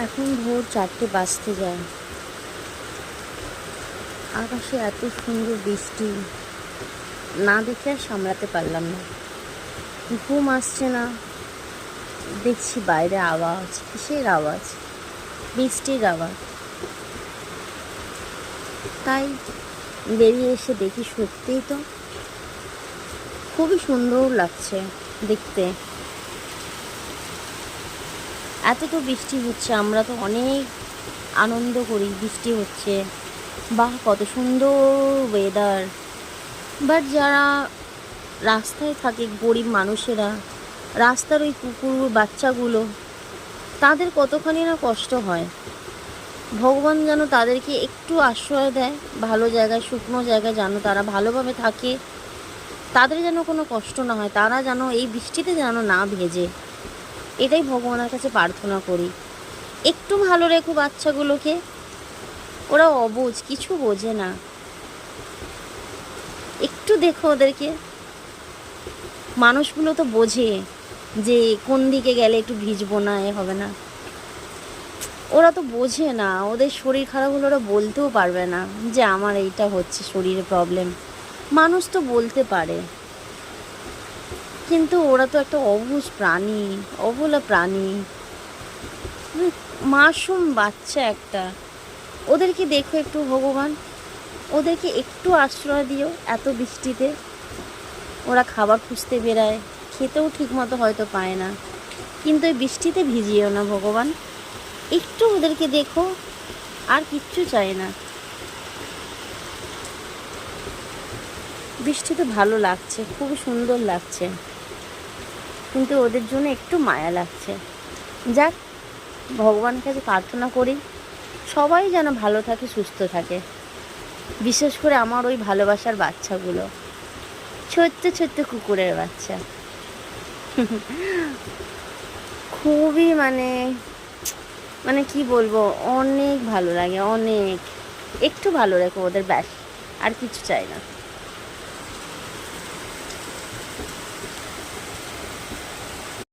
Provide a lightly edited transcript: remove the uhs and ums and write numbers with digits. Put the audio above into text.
এখন ভোর 4টে বাজতে যায়। আকাশে এত সুন্দর বৃষ্টি, না দেখে আর সামলাতে পারলাম না। ঘুম আসছে না। দেখছি বাইরে আওয়াজ, কিসের আওয়াজ? বৃষ্টির আওয়াজ। তাই বেরিয়ে এসে দেখি সত্যিই তো খুবই সুন্দর লাগছে দেখতে। এত তো বৃষ্টি হচ্ছে, আমরা তো অনেক আনন্দ করি, বৃষ্টি হচ্ছে, বাহ কত সুন্দর ওয়েদার। বাট যারা রাস্তায় থাকে, গরিব মানুষেরা, রাস্তার ওই কুকুর বাচ্চাগুলো, তাদের কতখানি না কষ্ট হয়। ভগবান যেন তাদেরকে একটু আশ্রয় দেয়, ভালো জায়গায়, শুকনো জায়গায়, যেন তারা ভালোভাবে থাকে, তাদের যেন কোনো কষ্ট না হয়, তারা যেন এই বৃষ্টিতে যেন না ভেজে। এটাই ভগবানের কাছে প্রার্থনা করি। একটু ভালো রেখো বাচ্চাগুলোকে, ওরা অবুঝ, কিছু বোঝে না। একটু দেখো ওদেরকে। মানুষগুলো তো বোঝে যে কোন দিকে গেলে একটু ভিজবো না, এ হবে না। ওরা তো বোঝে না, ওদের শরীর খারাপ হলে ওরা বলতেও পারবে না যে আমার এইটা হচ্ছে, শরীরে প্রবলেম। মানুষ তো বলতে পারে, কিন্তু ওরা তো একটা অবুঝ প্রাণী, অবলা প্রাণী, মাসুম বাচ্চা একটা। ওদেরকে দেখো একটু ভগবান, ওদেরকে একটু আশ্রয় দিও। এত বৃষ্টিতে ওরা খাবার খুঁজতে বেরায়, খেতেও ঠিকমতো হয়তো পায় না, কিন্তু এই বৃষ্টিতে ভিজিও না ভগবান। একটু ওদেরকে দেখো, আর কিচ্ছু চাই না। বৃষ্টিতে ভালো লাগছে, খুবই সুন্দর লাগছে, কিন্তু ওদের জন্য একটু মায়া লাগছে। যাক, ভগবানের কাছে প্রার্থনা করি সবাই যেন ভালো থাকে, সুস্থ থাকে। বিশেষ করে আমার ওই ভালোবাসার বাচ্চাগুলো, ছোট্ট ছোট্ট কুকুরের বাচ্চা। খুবই মানে মানে কি বলবো, অনেক ভালো লাগে, অনেক। একটু ভালো রেখো ওদের, ব্যাস, আর কিছু চাই না।